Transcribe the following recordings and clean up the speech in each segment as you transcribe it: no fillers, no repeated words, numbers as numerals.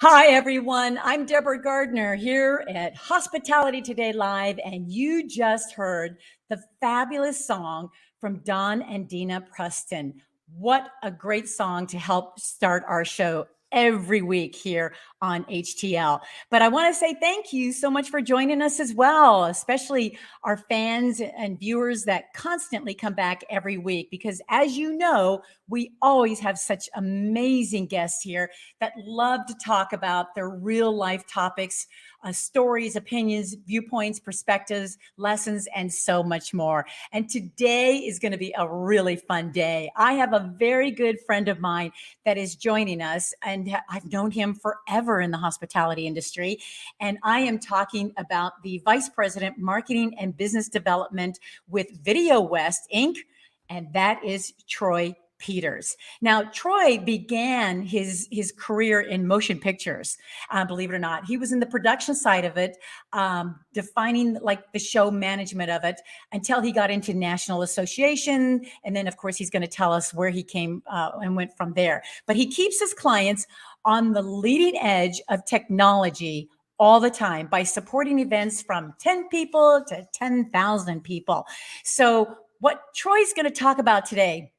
Hi, everyone. I'm Deborah Gardner here at Hospitality Today Live, and you just heard the fabulous song from Don and Dina Preston. What a great song to help start our show every week here on HTL. But I want to say thank you so much for joining us as well, especially our fans and viewers that constantly come back every week, because as you know, we always have such amazing guests here that love to talk about their real life topics, stories, opinions, viewpoints, perspectives, lessons, and so much more. And today is going to be a really fun day. I have a very good friend of mine that is joining us, and I've known him forever in the hospitality industry. And I am talking about the Vice President, Marketing and Business Development with Video West, Inc., and that is Troy Peters. Now, Troy began his career in motion pictures, believe it or not. He was in the production side of it, defining like the show management of it until he got into National Association. And then, of course, he's going to tell us where he came and went from there. But he keeps his clients on the leading edge of technology all the time by supporting events from 10 people to 10,000 people. So what Troy's going to talk about today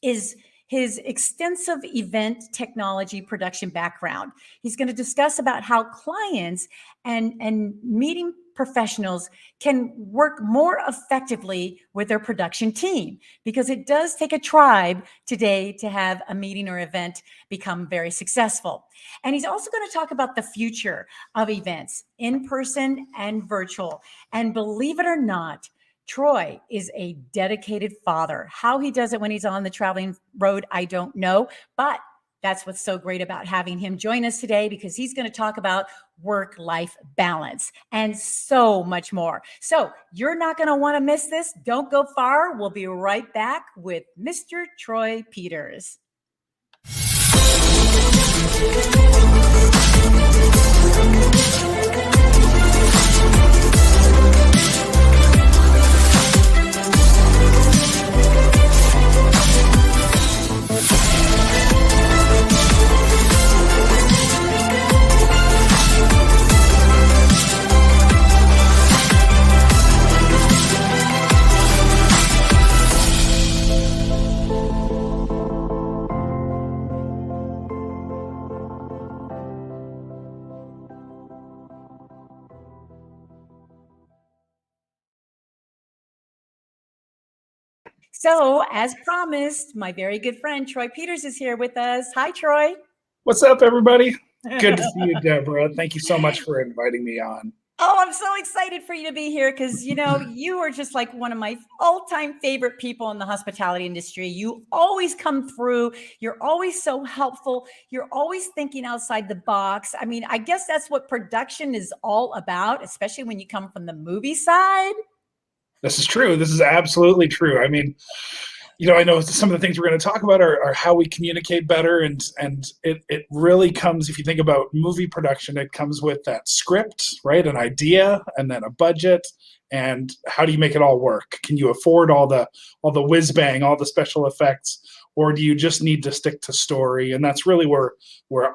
is his extensive event technology production background. He's going to discuss about how clients and meeting professionals can work more effectively with their production team, because it does take a tribe today to have a meeting or event become very successful. And he's also going to talk about the future of events, in person and virtual. And believe it or not, Troy is a dedicated father. How he does it when he's on the traveling road, I don't know, but that's what's so great about having him join us today, because he's going to talk about work-life balance and so much more. So you're not going to want to miss this. Don't go far. We'll be right back with Mr. Troy Peters. So, as promised, my very good friend Troy Peters is here with us. Hi, Troy. What's up, everybody? Good to see you, Deborah. Thank you so much for inviting me on. Oh, I'm so excited for you to be here because, you know, you are just like one of my all-time favorite people in the hospitality industry. You always come through. You're always so helpful. You're always thinking outside the box. I mean, I guess that's what production is all about, especially when you come from the movie side. This is true. This is absolutely true. I mean, I know some of the things we're going to talk about are how we communicate better, and it really comes, if you think about movie production, it comes with that script, right? An idea, and then a budget, and how do you make it all work? Can you afford all the whiz bang, all the special effects, or do you just need to stick to story? And that's really where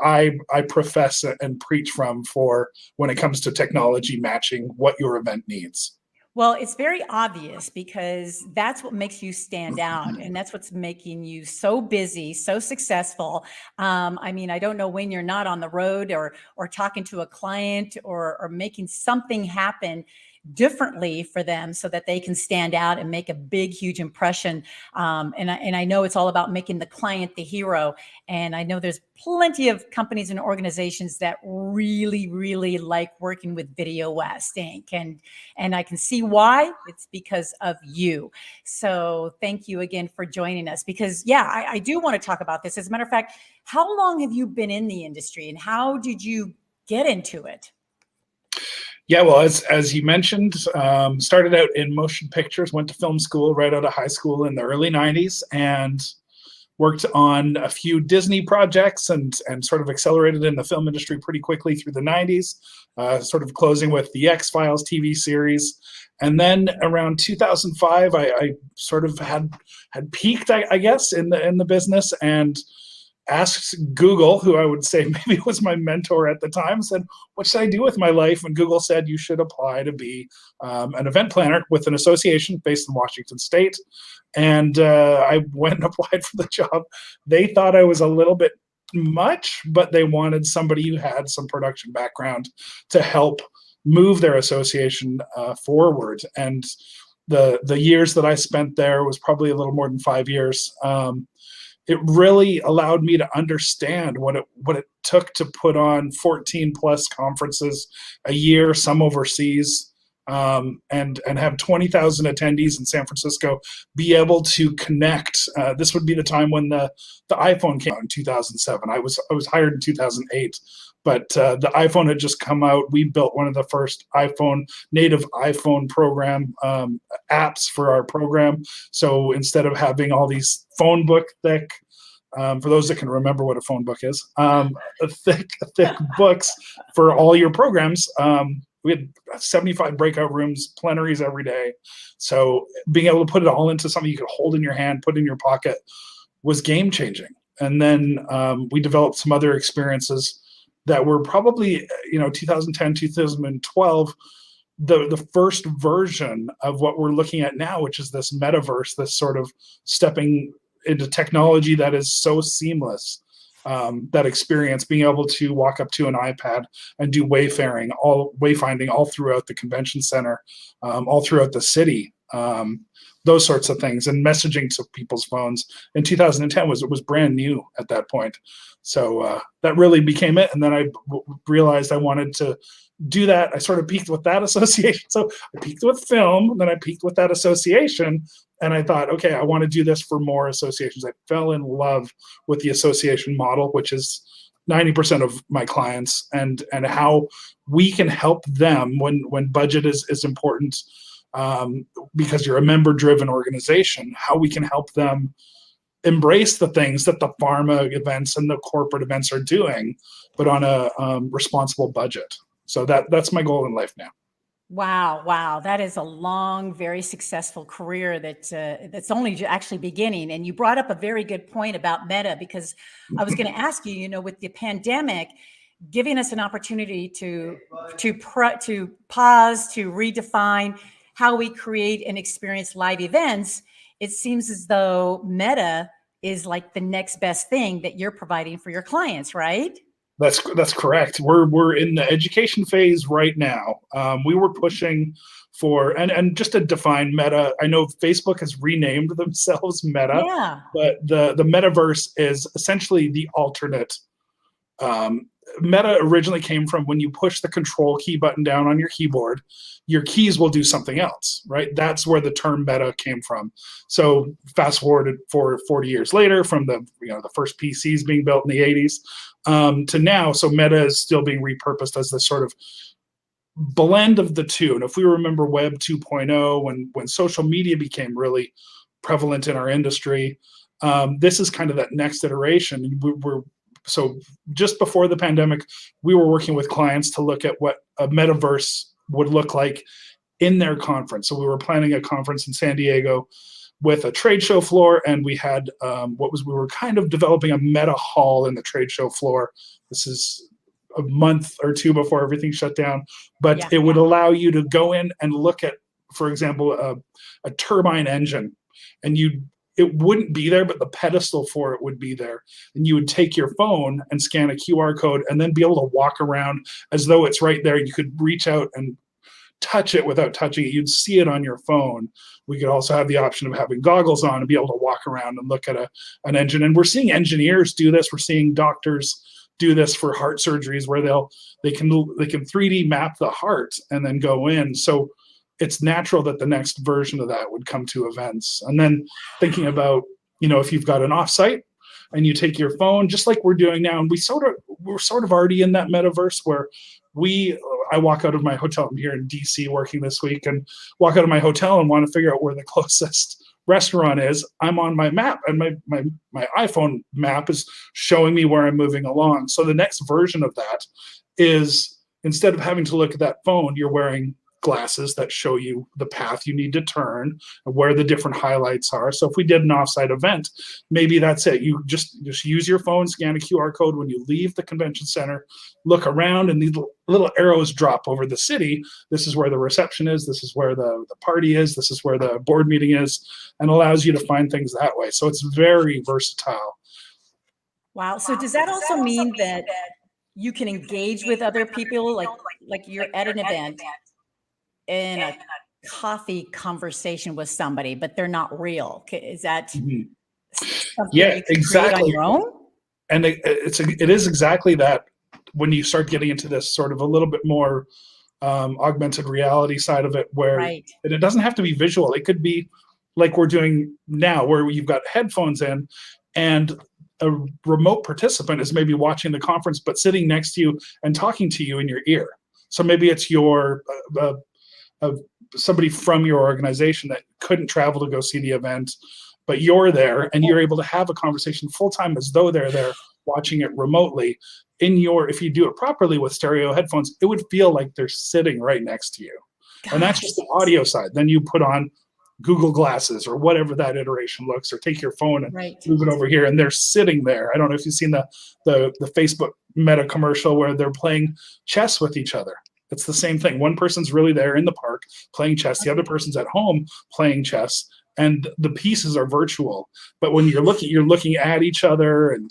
I profess and preach from for when it comes to technology matching what your event needs. Well, it's very obvious because that's what makes you stand out, and that's what's making you so busy, so successful. I mean, I don't know when you're not on the road or talking to a client or making something happen differently for them so that they can stand out and make a big, huge impression. And I know it's all about making the client the hero. And I know there's plenty of companies and organizations that really, really like working with Video West Inc. And I can see why. It's because of you. So thank you again for joining us, because I do want to talk about this. As a matter of fact, how long have you been in the industry and how did you get into it? Yeah, well, as you mentioned, started out in motion pictures, went to film school right out of high school in the early 90s, and worked on a few Disney projects and sort of accelerated in the film industry pretty quickly through the 90s, sort of closing with the X-Files TV series. And then around 2005, I sort of had peaked, I guess, in the business, and asked Google, who I would say maybe was my mentor at the time, said, what should I do with my life? And Google said, you should apply to be an event planner with an association based in Washington State. And I went and applied for the job. They thought I was a little bit much, but they wanted somebody who had some production background to help move their association forward. And the years that I spent there was probably a little more than 5 years. It really allowed me to understand what it took to put on 14 plus conferences a year, some overseas, and have 20,000 attendees in San Francisco, be able to connect. This would be the time when the iPhone came out in 2007. I was hired in 2008, but the iPhone had just come out. We built one of the first native iPhone program apps for our program. So instead of having all these phone book thick, for those that can remember what a phone book is, thick books for all your programs. We had 75 breakout rooms, plenaries every day. So being able to put it all into something you could hold in your hand, put in your pocket, was game changing. And then we developed some other experiences that were probably, 2010, 2012, the first version of what we're looking at now, which is this metaverse, this sort of stepping into technology that is so seamless. That experience, being able to walk up to an iPad and do wayfinding all throughout the convention center, all throughout the city, those sorts of things, and messaging to people's phones in 2010 was brand new at that point. So that really became it. And then I realized I wanted to do that. I sort of peaked with that association. So I peaked with film, then I peaked with that association. And I thought, okay, I want to do this for more associations. I fell in love with the association model, which is 90% of my clients, and how we can help them when budget is important, because you're a member-driven organization, how we can help them embrace the things that the pharma events and the corporate events are doing, but on a responsible budget. So that's my goal in life now. Wow. That is a long, very successful career that's only actually beginning. And you brought up a very good point about Meta, because I was going to ask you, with the pandemic, giving us an opportunity to pause, to redefine how we create and experience live events, it seems as though Meta is like the next best thing that you're providing for your clients, right? That's correct. We're in the education phase right now. We were pushing for, and just to define Meta, I know Facebook has renamed themselves Meta, yeah. But the metaverse is essentially the alternate. Meta originally came from when you push the control key button down on your keyboard, your keys will do something else, right? That's where the term meta came from. So fast forwarded for 40 years later, from the first PCs being built in the 80s to now. So meta is still being repurposed as this sort of blend of the two. And if we remember Web 2.0, when social media became really prevalent in our industry, this is kind of that next iteration. So just before the pandemic, we were working with clients to look at what a metaverse would look like in their conference. So we were planning a conference in San Diego with a trade show floor, and we had we were kind of developing a meta hall in the trade show floor. This is a month or two before everything shut down, but it would allow you to go in and look at, for example, a turbine engine, and it wouldn't be there, but the pedestal for it would be there. And you would take your phone and scan a QR code and then be able to walk around as though it's right there. You could reach out and touch it without touching it. You'd see it on your phone. We could also have the option of having goggles on and be able to walk around and look at an engine. And we're seeing engineers do this. We're seeing doctors do this for heart surgeries, where they can 3D map the heart and then go in. So it's natural that the next version of that would come to events. And then thinking about, if you've got an offsite and you take your phone, just like we're doing now, and we're sort of already in that metaverse where I walk out of my hotel. I'm here in DC working this week, and walk out of my hotel and want to figure out where the closest restaurant is. I'm on my map, and my iPhone map is showing me where I'm moving along. So the next version of that is, instead of having to look at that phone, you're wearing glasses that show you the path you need to turn and where the different highlights are. So if we did an offsite event, maybe that's it. You just use your phone, scan a QR code when you leave the convention center, look around, and these little arrows drop over the city. This is where the reception is. This is where the party is. This is where the board meeting is, and allows you to find things that way. So it's very versatile. Wow. So does that also mean that you can engage with other people, like you're at an event in a coffee conversation with somebody, but they're not real? Is that something Yeah, you can exactly. create on your own? And it is exactly that. When you start getting into this sort of a little bit more augmented reality side of it, where and it doesn't have to be visual. It could be like we're doing now, where you've got headphones in, and a remote participant is maybe watching the conference, but sitting next to you and talking to you in your ear. So maybe it's your somebody from your organization that couldn't travel to go see the event, but you're there and you're able to have a conversation full time as though they're there watching it remotely. If you do it properly with stereo headphones, it would feel like they're sitting right next to you. Gosh. And that's just the audio side. Then you put on Google Glasses or whatever that iteration looks, or take your phone and move it over here, and they're sitting there. I don't know if you've seen the Facebook Meta commercial where they're playing chess with each other. It's the same thing. One person's really there in the park playing chess. The other person's at home playing chess, and the pieces are virtual. But when you're looking at each other, and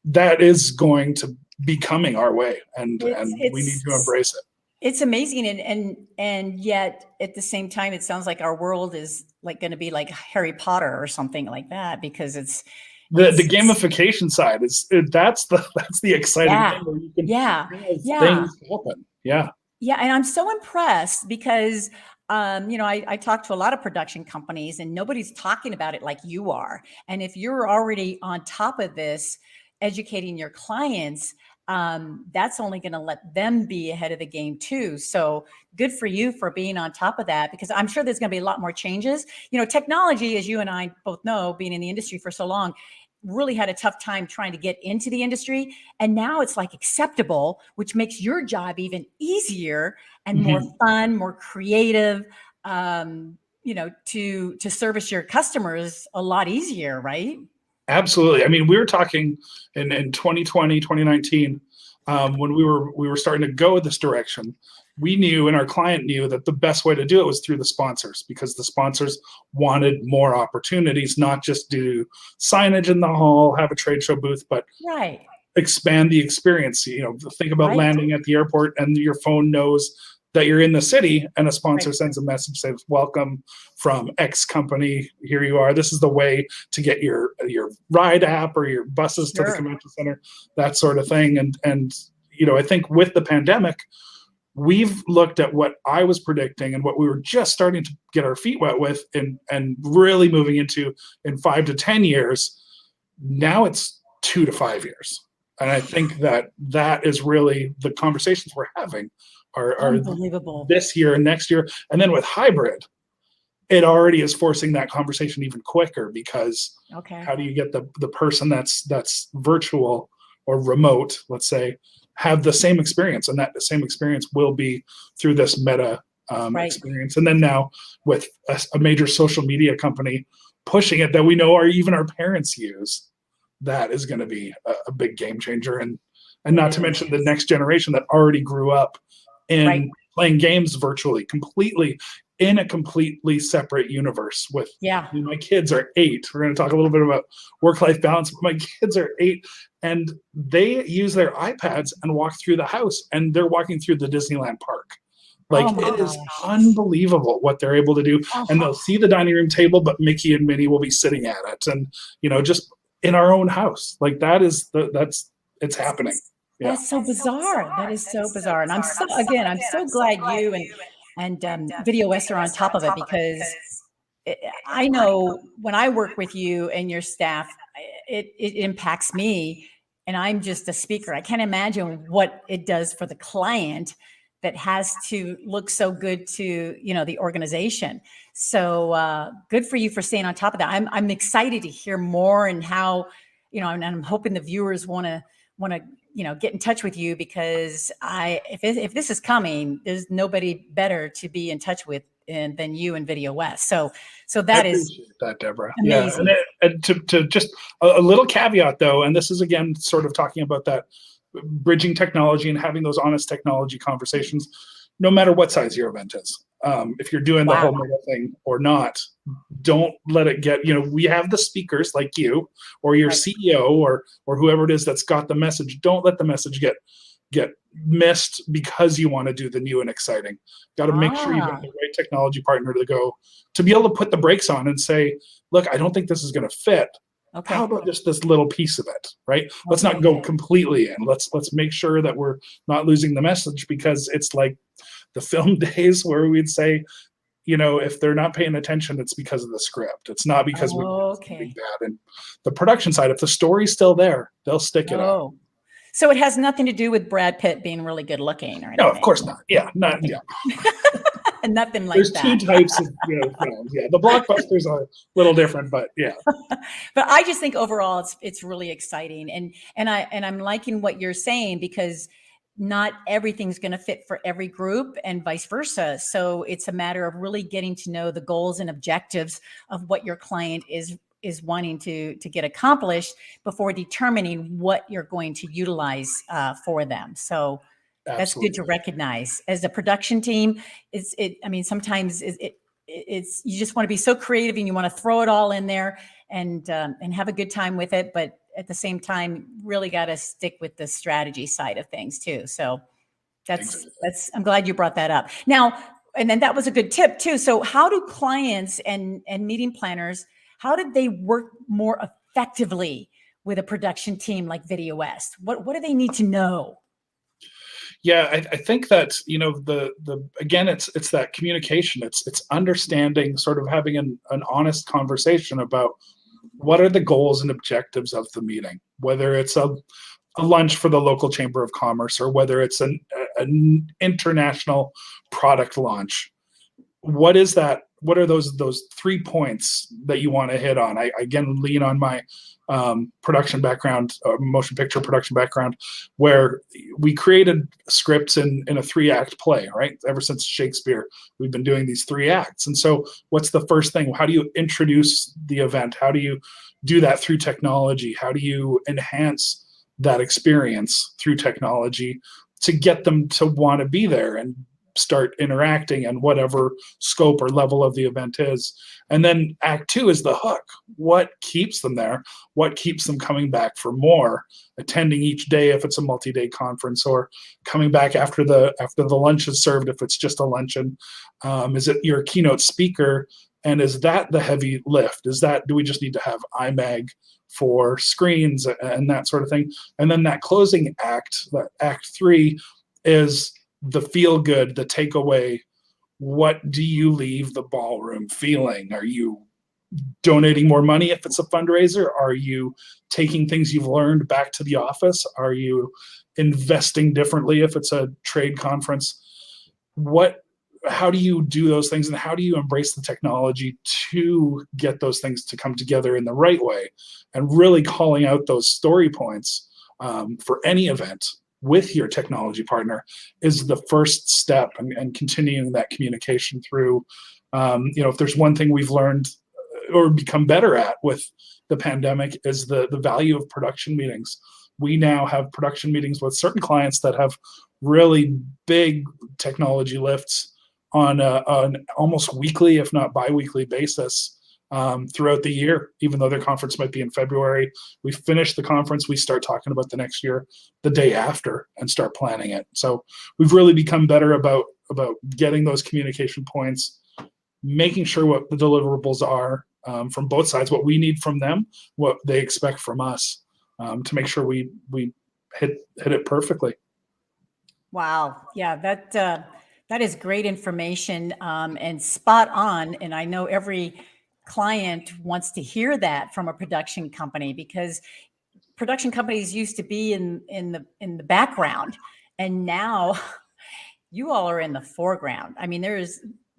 that is going to be coming our way, and we need to embrace it. It's amazing, and yet at the same time, it sounds like our world is like going to be like Harry Potter or something like that, because it's the gamification side that's the exciting thing, where you can things happen. And I'm so impressed because I talk to a lot of production companies, and nobody's talking about it like you are. And if you're already on top of this, educating your clients, that's only going to let them be ahead of the game too. So good for you for being on top of that, because I'm sure there's going to be a lot more changes. Technology, as you and I both know, being in the industry for so long, really had a tough time trying to get into the industry. And now it's like acceptable, which makes your job even easier and more fun, more creative, to service your customers a lot easier, right? Absolutely. I mean, we were talking in 2020, 2019, when we were starting to go this direction. We knew, and our client knew, that the best way to do it was through the sponsors, because the sponsors wanted more opportunities, not just do signage in the hall, have a trade show booth, but expand the experience. Think about landing at the airport and your phone knows that you're in the city, and a sponsor sends a message, says, "Welcome from X company. Here you are. This is the way to get your ride app or your buses to the convention center," that sort of thing. And I think with the pandemic, we've looked at what I was predicting and what we were just starting to get our feet wet with, and really moving into in 5 to 10 years. Now it's 2 to 5 years. And I think that is really the conversations we're having are unbelievable this year and next year. And then with hybrid, it already is forcing that conversation even quicker, because how do you get the person that's virtual or remote, let's say, have the same experience? And that same experience will be through this meta experience. And then now with a major social media company pushing it that we know even our parents use, that is going to be a big game changer. And not to mention the next generation that already grew up in playing games virtually, completely in a completely separate universe. With my kids are 8. We're going to talk a little bit about work-life balance. My kids are 8, and they use their iPads and walk through the house, and they're walking through the Disneyland park. It is unbelievable what they're able to do. And they'll see the dining room table, but Mickey and Minnie will be sitting at it, and just in our own house. It's happening. That's so bizarre. That is so bizarre. And I'm so glad you and Video West are on top of it, because I know when I work with you and your staff, it impacts me, and I'm just a speaker. I can't imagine what it does for the client that has to look so good to, the organization. So good for you for staying on top of that. I'm excited to hear more, and how, and I'm hoping the viewers want to get in touch with you, because if this is coming, there's nobody better to be in touch with than you and Video West. So I that is appreciate that, Deborah. amazing. Yeah, and to just a little caveat though, and this is again sort of talking about that bridging technology and having those honest technology conversations, no matter what size your event is. If you're doing the whole mega thing or not, don't let it get, we have the speakers like you or your CEO or whoever it is that's got the message. Don't let the message get missed because you want to do the new and exciting. Got to make sure you have the right technology partner to be able to put the brakes on and say, look, I don't think this is going to fit. Okay. How about just this little piece of it, right? Let's not go completely in. Let's make sure that we're not losing the message, because it's like the film days where we'd say, if they're not paying attention, it's because of the script. It's not because we did something bad. And the production side, if the story's still there, they'll stick it up. So it has nothing to do with Brad Pitt being really good looking or anything? No, of course not. Yeah, yeah. Nothing like There's that. There's two types of films. Yeah, the blockbusters are a little different, but yeah. But I just think overall it's really exciting, and I'm liking what you're saying, because not everything's going to fit for every group and vice versa. So it's a matter of really getting to know the goals and objectives of what your client is wanting to get accomplished before determining what you're going to utilize for them. So that's good to recognize. As a production team, sometimes it's you just want to be so creative and you want to throw it all in there and have a good time with it, but at the same time, really got to stick with the strategy side of things too. So that's I'm glad you brought that up. Now, and then that was a good tip too. So how do clients and meeting planners, how did they work more effectively with a production team like Video West? What do they need to know? Yeah, I think that again, it's that communication. It's understanding, sort of having an honest conversation about what are the goals and objectives of the meeting, whether it's a lunch for the local chamber of commerce or whether it's an international product launch. What is that? What are those 3 points that you want to hit on? I again lean on my production background, motion picture production background, where we created scripts in a 3-act play, right? Ever since Shakespeare, we've been doing these 3 acts. And so what's the first thing? How do you introduce the event? How do you do that through technology? How do you enhance that experience through technology to get them to want to be there and start interacting and whatever scope or level of the event is? And then act 2 is the hook. What keeps them there? What keeps them coming back for more, attending each day if it's a multi-day conference, or coming back after the lunch is served if it's just a luncheon? Is it your keynote speaker? And is that the heavy lift? Do we just need to have IMAG for screens and that sort of thing? And then that closing act, that act 3, is the feel good, the takeaway. What do you leave the ballroom feeling? Are you donating more money if it's a fundraiser? Are you taking things you've learned back to the office? Are you investing differently if it's a trade conference? How do you do those things, and how do you embrace the technology to get those things to come together in the right way? And really calling out those story points for any event with your technology partner is the first step, and continuing that communication through. If there's one thing we've learned or become better at with the pandemic, is the value of production meetings. We now have production meetings with certain clients that have really big technology lifts on an almost weekly, if not bi-weekly basis throughout the year. Even though their conference might be in February, we finish the conference, we start talking about the next year the day after and start planning it. So we've really become better about getting those communication points, making sure what the deliverables are from both sides, what we need from them, what they expect from us, to make sure we hit it perfectly. Wow. Yeah, that is great information and spot on. And I know every client wants to hear that from a production company, because production companies used to be in the background, and now you all are in the foreground. I mean,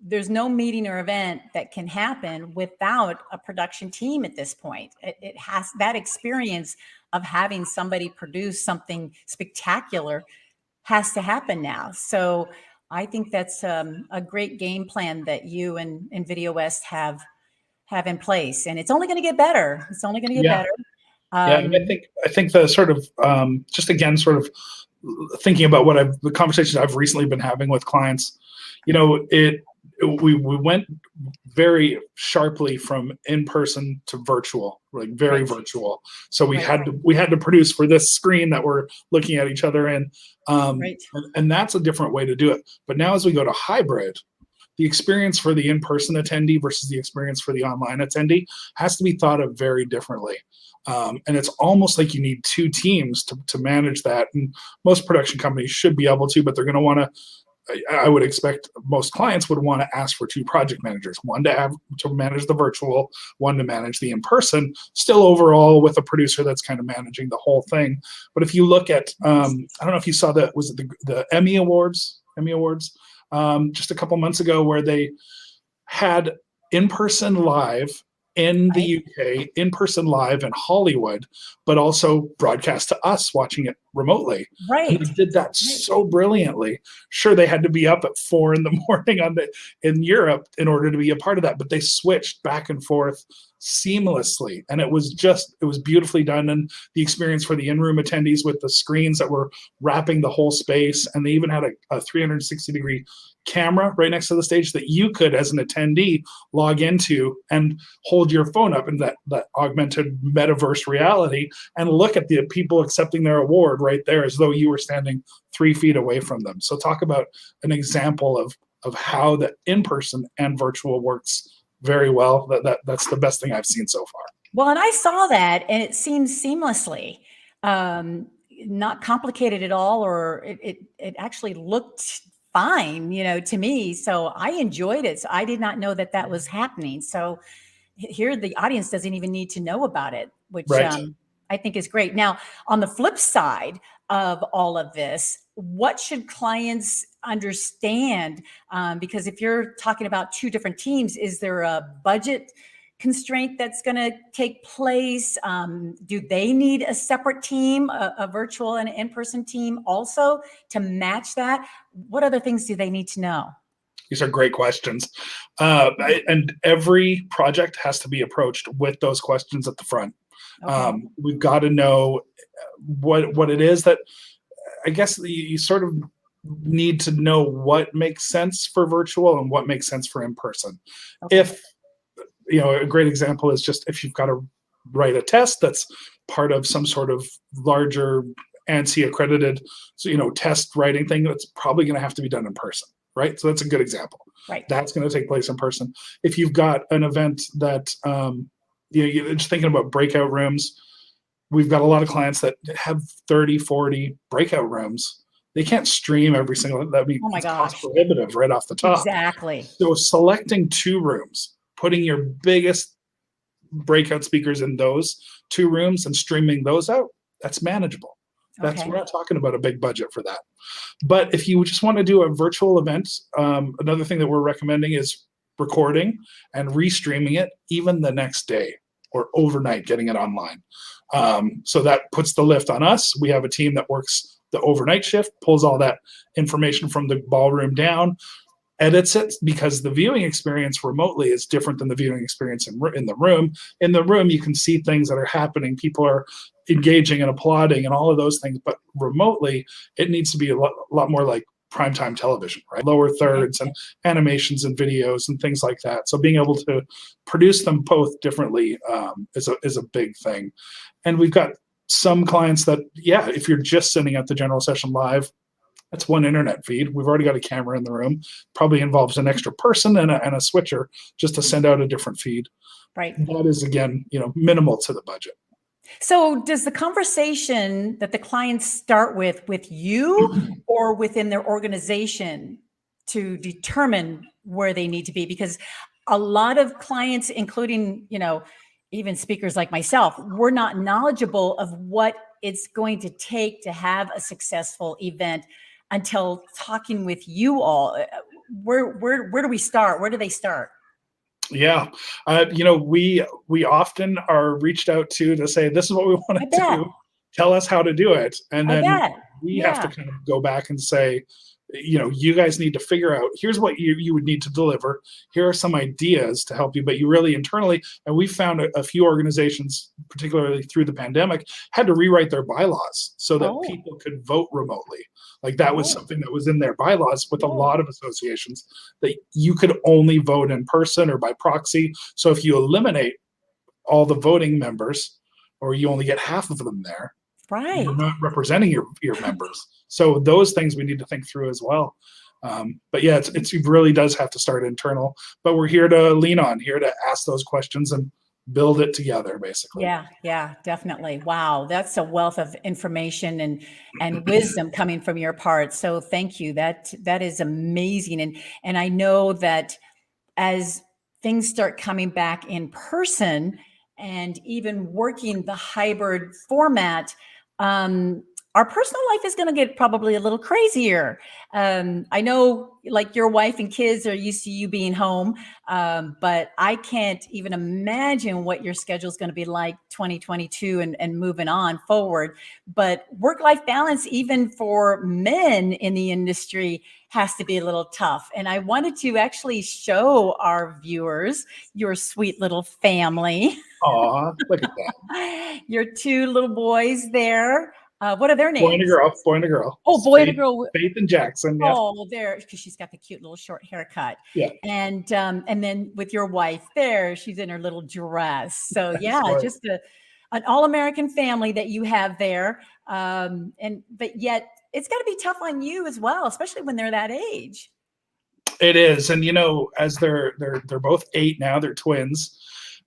there's no meeting or event that can happen without a production team at this point. It has that experience of having somebody produce something spectacular has to happen now. So I think that's a great game plan that you and Video West have in place, and it's only going to get better. It's only going to get Yeah. better. Yeah, and I think the sort of just again sort of thinking about the conversations I've recently been having with clients, we went very sharply from in person to virtual, like very Right. virtual. So we Right. had to produce for this screen that we're looking at each other in, Right. and that's a different way to do it. But now as we go to hybrid, the experience for the in-person attendee versus the experience for the online attendee has to be thought of very differently. And it's almost like you need two teams to manage that. And most production companies should be able to, but they're going to want to, I would expect most clients would want to ask for two project managers, one to manage the virtual, one to manage the in-person, still overall with a producer that's kind of managing the whole thing. But if you look at, I don't know if you saw was it the Emmy Awards, just a couple months ago, where they had in-person live in the UK, in-person live in Hollywood, but also broadcast to us watching it remotely. Right. And they did that so brilliantly. Sure, they had to be up at 4 a.m. in Europe in order to be a part of that, but they switched back and forth seamlessly, and it was beautifully done. And the experience for the in-room attendees with the screens that were wrapping the whole space, and they even had a 360-degree camera right next to the stage that you could, as an attendee, log into and hold your phone up in that augmented metaverse reality and look at the people accepting their award right there as though you were standing 3 feet away from them. So talk about an example of how the in-person and virtual works very well. That's the best thing I've seen so far. Well, and I saw that, and it seems seamlessly, not complicated at all, or it actually looked fine, to me. So I enjoyed it. So I did not know that was happening. So here, the audience doesn't even need to know about it, which I think is great. Now, on the flip side of all of this, what should clients understand? Because if you're talking about two different teams, is there a budget constraint that's going to take place? Do they need a separate team, a virtual and an in-person team also to match that? What other things do they need to know? These are great questions. And every project has to be approached with those questions at the front. Okay. We've got to know what it is that, I guess, you sort of need to know what makes sense for virtual and what makes sense for in-person. Okay. If, a great example is just if you've got to write a test that's part of some sort of larger ANSI accredited, test writing thing, that's probably going to have to be done in person. Right. So that's a good example. Right. That's going to take place in person. If you've got an event that, you're just thinking about breakout rooms, we've got a lot of clients that have 30, 40 breakout rooms. They can't stream every single, that'd be cost prohibitive right off the top. Exactly. So selecting 2 rooms, putting your biggest breakout speakers in those 2 rooms and streaming those out, that's manageable. We're not talking about a big budget for that. But if you just want to do a virtual event, another thing that we're recommending is recording and restreaming it even the next day or overnight, getting it online. So that puts the lift on us. We have a team that works the overnight shift, pulls all that information from the ballroom down, edits it, because the viewing experience remotely is different than the viewing experience in the room. In the room, you can see things that are happening. People are engaging and applauding and all of those things. But remotely, it needs to be a lot more like primetime television, right? Lower thirds and animations and videos and things like that. So being able to produce them both differently is a big thing. And we've got some clients that, if you're just sending out the general session live, that's one internet feed. We've already got a camera in the room. Probably involves an extra person and a switcher just to send out a different feed. Right. That is, again, minimal to the budget. So does the conversation that the clients start with you or within their organization to determine where they need to be? Because a lot of clients, including, even speakers like myself, we're not knowledgeable of what it's going to take to have a successful event until talking with you all. where do we start? Where do they start? Yeah. We often are reached out to say, this is what we want I to bet. do. Tell us how to do it. And I then bet. we have to Yeah. kind of go back and say, you guys need to figure out, here's what you would need to deliver. Here are some ideas to help you, but you really internally, and we found a few organizations, particularly through the pandemic, had to rewrite their bylaws so that Oh. people could vote remotely. Like that was Oh. something that was in their bylaws with a Oh. lot of associations, that you could only vote in person or by proxy. So if you eliminate all the voting members, or you only get half of them there, Right. you're not representing your members. So those things we need to think through as well. But yeah, it really does have to start internal. But we're here to lean on, here to ask those questions and build it together, basically. Yeah, yeah, definitely. Wow, that's a wealth of information and wisdom coming from your part. So thank you. That is amazing. And I know that as things start coming back in person and even working the hybrid format, our personal life is going to get probably a little crazier. I know, like, your wife and kids are used to you being home, but I can't even imagine what your schedule is going to be like 2022 and moving on forward. But work-life balance, even for men in the industry, has to be a little tough. And I wanted to actually show our viewers your sweet little family. Aw, look at that. Your two little boys there. What are their Boy and a names? girl, boy and a girl. Oh, boy and a Faith, girl. Faith and Jackson. Yeah. Oh, there, because she's got the cute little short haircut. Yeah. And then with your wife there, she's in her little dress. So yeah, Right. just an all-American family that you have there. But yet it's got to be tough on you as well, especially when they're that age. It is. And as they're both 8 now, they're twins.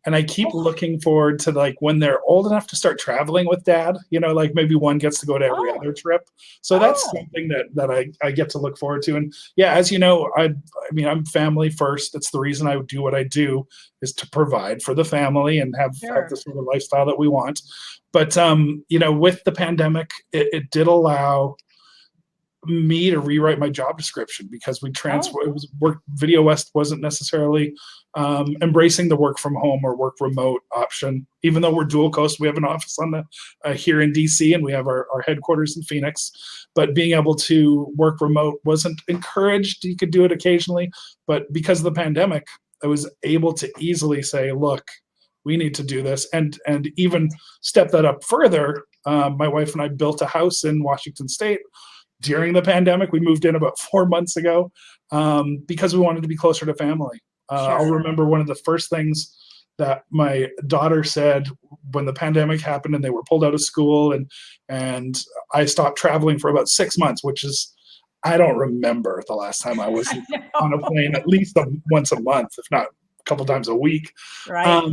And I keep looking forward to, like, when they're old enough to start traveling with dad, like maybe one gets to go to every other trip. So that's something that I get to look forward to. And yeah, as you know, I mean, I'm family first. That's the reason I do what I do, is to provide for the family and have the sort of lifestyle that we want. But, with the pandemic, it did allow me to rewrite my job description, because it was work. Video West wasn't necessarily embracing the work from home or work remote option. Even though we're dual coast, we have an office here in DC, and we have our headquarters in Phoenix. But being able to work remote wasn't encouraged. You could do it occasionally, but because of the pandemic, I was able to easily say, look, we need to do this, and even step that up further. My wife and I built a house in Washington State during the pandemic. We moved in about 4 months ago because we wanted to be closer to family. I'll remember one of the first things that my daughter said when the pandemic happened and they were pulled out of school, and I stopped traveling for about 6 months, which is, I don't remember the last time I was on a plane at least once a month, if not a couple times a week. Right.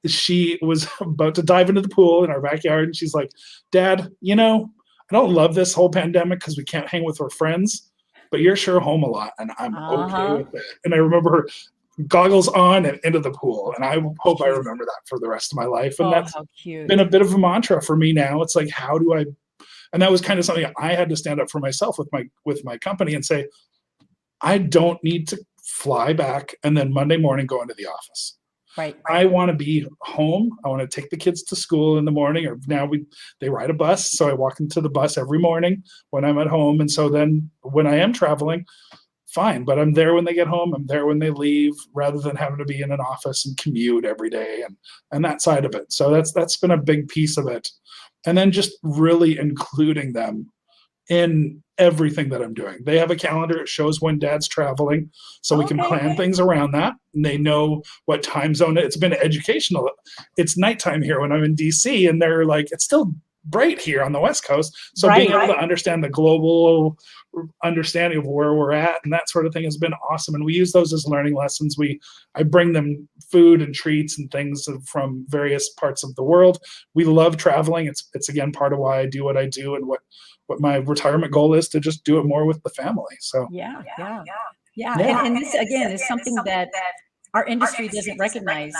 She was about to dive into the pool in our backyard, and she's like, Dad, I don't love this whole pandemic because we can't hang with our friends, but you're sure home a lot, and I'm okay with it. And I remember her goggles on and into the pool, and I hope I remember that for the rest of my life. And that's been a bit of a mantra for me now. It's like, how do I? And that was kind of something I had to stand up for myself with my company and say, I don't need to fly back and then Monday morning go into the office. Right. I want to be home. I want to take the kids to school in the morning, or now they ride a bus. So I walk into the bus every morning when I'm at home. And so then when I am traveling, fine, but I'm there when they get home. I'm there when they leave, rather than having to be in an office and commute every day and that side of it. So that's been a big piece of it. And then just really including them in everything that I'm doing. They have a calendar. It shows when Dad's traveling, so we can plan things around that. And they know what time zone. It's been educational. It's nighttime here when I'm in DC, and they're like, it's still bright here on the West Coast. So being able to understand the global understanding of where we're at and that sort of thing has been awesome. And we use those as learning lessons. I bring them food and treats and things from various parts of the world. We love traveling. It's again part of why I do what I do, and what my retirement goal is, to just do it more with the family. So yeah. And this again is something that our industry doesn't recognize,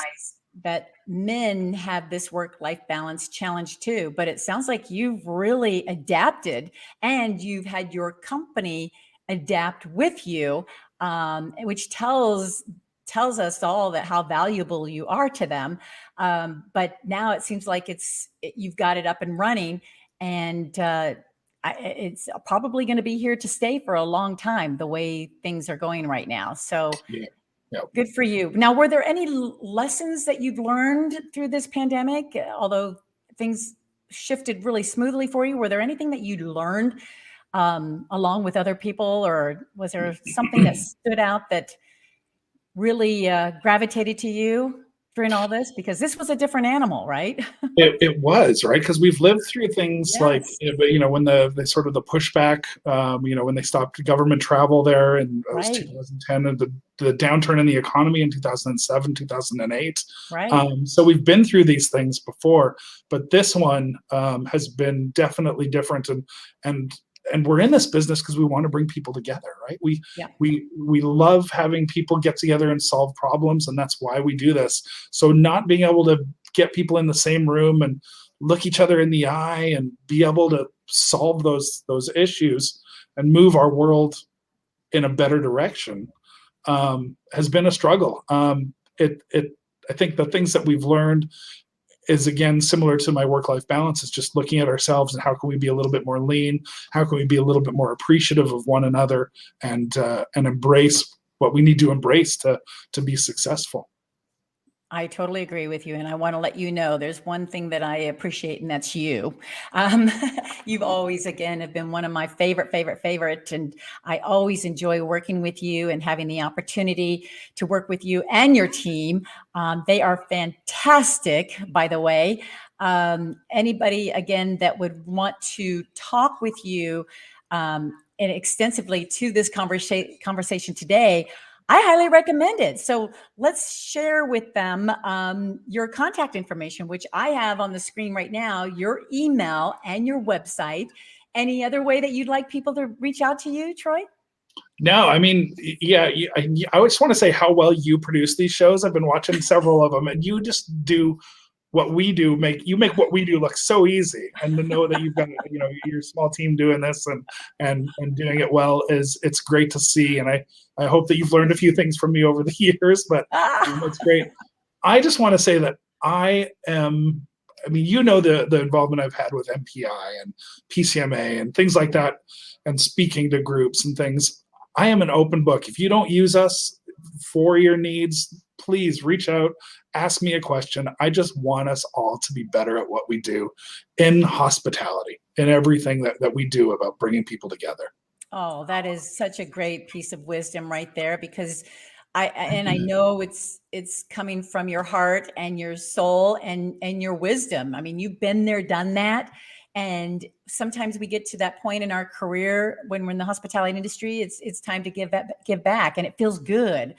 that men have this work-life balance challenge too. But it sounds like you've really adapted, and you've had your company adapt with you. which tells us all that how valuable you are to them. But now it seems like you've got it up and running, and it's probably going to be here to stay for a long time, the way things are going right now. So Yeah. Yep. Good for you. Now, were there any lessons that you've learned through this pandemic? Although things shifted really smoothly for you, were there anything that you learned along with other people, or was there something that stood out that really gravitated to you during all this? Because this was a different animal, right? It was, right, because we've lived through things like, Yes. when the sort of the pushback, when they stopped government travel there, and it was Right. 2010, and the downturn in the economy in 2007, 2008. Right. So we've been through these things before, but this one has been definitely different, and we're in this business because we want to bring people together, right? Yeah. We love having people get together and solve problems, and that's why we do this. So not being able to get people in the same room and look each other in the eye and be able to solve those issues and move our world in a better direction has been a struggle. I think the things that we've learned is, again, similar to my work-life balance, is just looking at ourselves and how can we be a little bit more lean, how can we be a little bit more appreciative of one another, and embrace what we need to embrace to be successful. I totally agree with you. And I want to let you know there's one thing that I appreciate, and that's you. You've always, again, have been one of my favorite. And I always enjoy working with you and having the opportunity to work with you and your team. They are fantastic, by the way. Anybody, again, that would want to talk with you and extensively to this conversation today, I highly recommend it. So let's share with them your contact information, which I have on the screen right now, your email and your website. Any other way that you'd like people to reach out to you, Troy? No, I mean, yeah, I just want to say how well you produce these shows. I've been watching several of them, and you just do what we do. Make what we do look so easy, and to know that you've got your small team doing this and doing it well it's great to see. And I hope that you've learned a few things from me over the years, but it's great. I just want to say that I mean, the involvement I've had with MPI and PCMA and things like that, and speaking to groups and things. I am an open book. If you don't use us for your needs, please reach out, ask me a question. I just want us all to be better at what we do in hospitality, in everything that we do about bringing people together. Oh, that is such a great piece of wisdom right there, because I know it's coming from your heart and your soul and your wisdom. I mean, you've been there, done that. And sometimes we get to that point in our career when we're in the hospitality industry, it's time to give back, and it feels good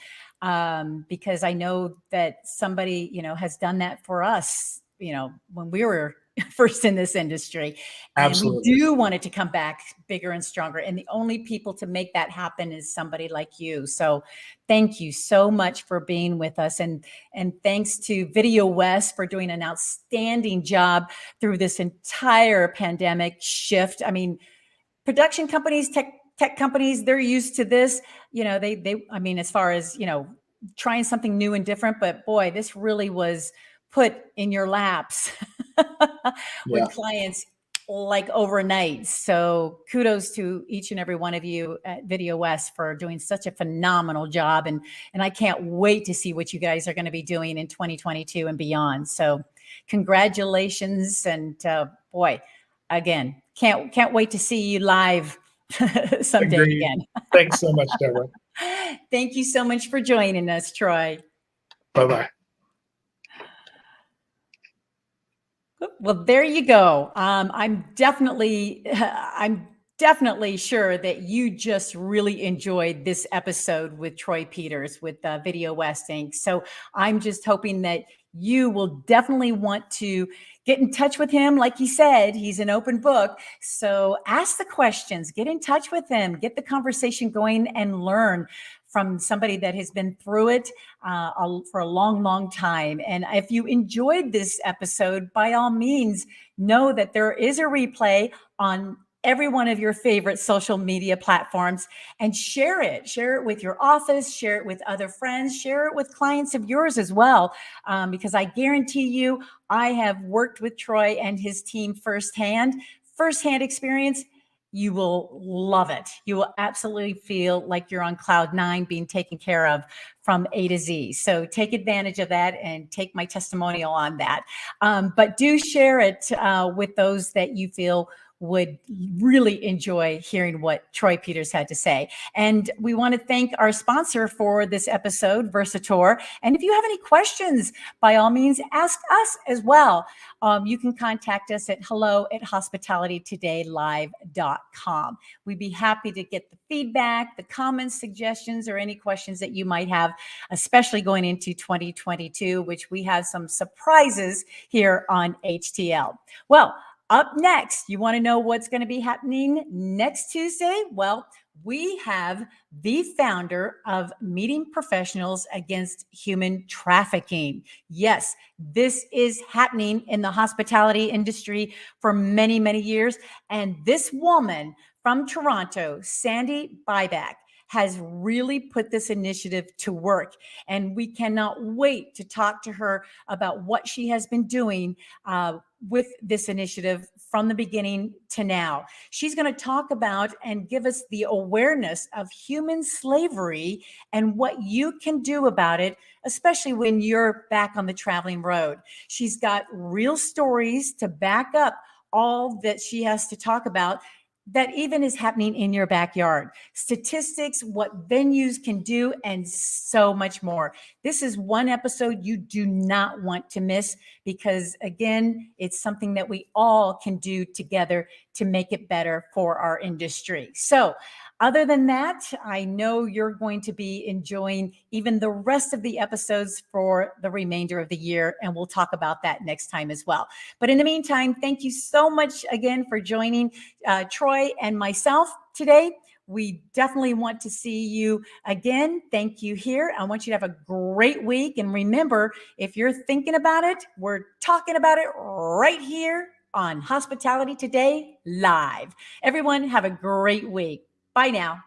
because I know that somebody has done that for us when we were first in this industry. And Absolutely. we do want it to come back bigger and stronger. And the only people to make that happen is somebody like you. So thank you so much for being with us. And thanks to Video West for doing an outstanding job through this entire pandemic shift. I mean, production companies, tech companies, they're used to this. I mean, as far as, trying something new and different, but boy, this really was put in your laps with clients like overnight. So kudos to each and every one of you at Video West for doing such a phenomenal job. And I can't wait to see what you guys are going to be doing in 2022 and beyond. So congratulations. And boy, again, can't wait to see you live someday again. Thanks so much, Deborah. Thank you so much for joining us, Troy. Bye-bye. Well, there you go. I'm definitely sure that you just really enjoyed this episode with Troy Peters with Video West Inc. So I'm just hoping that you will definitely want to get in touch with him. Like he said, he's an open book. So ask the questions, get in touch with him, get the conversation going, and learn from somebody that has been through it for a long, long time. And if you enjoyed this episode, by all means, know that there is a replay on every one of your favorite social media platforms and share it. Share it with your office, share it with other friends, share it with clients of yours as well. Because I guarantee you, I have worked with Troy and his team firsthand experience. You will love it. You will absolutely feel like you're on cloud nine being taken care of from A to Z. So take advantage of that and take my testimonial on that. But do share it with those that you feel would really enjoy hearing what Troy Peters had to say. And we want to thank our sponsor for this episode, Virsitour. And if you have any questions, by all means, ask us as well. You can contact us at hello@hospitalitytodaylive.com. We'd be happy to get the feedback, the comments, suggestions, or any questions that you might have, especially going into 2022, which we have some surprises here on HTL. Well, up next, you want to know what's going to be happening next Tuesday? Well, we have the founder of Meeting Professionals Against Human Trafficking. Yes, this is happening in the hospitality industry for many, many years. And this woman from Toronto, Sandy Byback, has really put this initiative to work. And we cannot wait to talk to her about what she has been doing with this initiative from the beginning to now. She's going to talk about and give us the awareness of human slavery and what you can do about it, especially when you're back on the traveling road. She's got real stories to back up all that she has to talk about that even is happening in your backyard. Statistics, what venues can do, and so much more. This is one episode you do not want to miss because, again, it's something that we all can do together to make it better for our industry. So, other than that, I know you're going to be enjoying even the rest of the episodes for the remainder of the year, and we'll talk about that next time as well. But in the meantime, thank you so much again for joining Troy and myself today. We definitely want to see you again. Thank you here. I want you to have a great week. And remember, if you're thinking about it, we're talking about it right here on Hospitality Today Live. Everyone, have a great week. Bye now.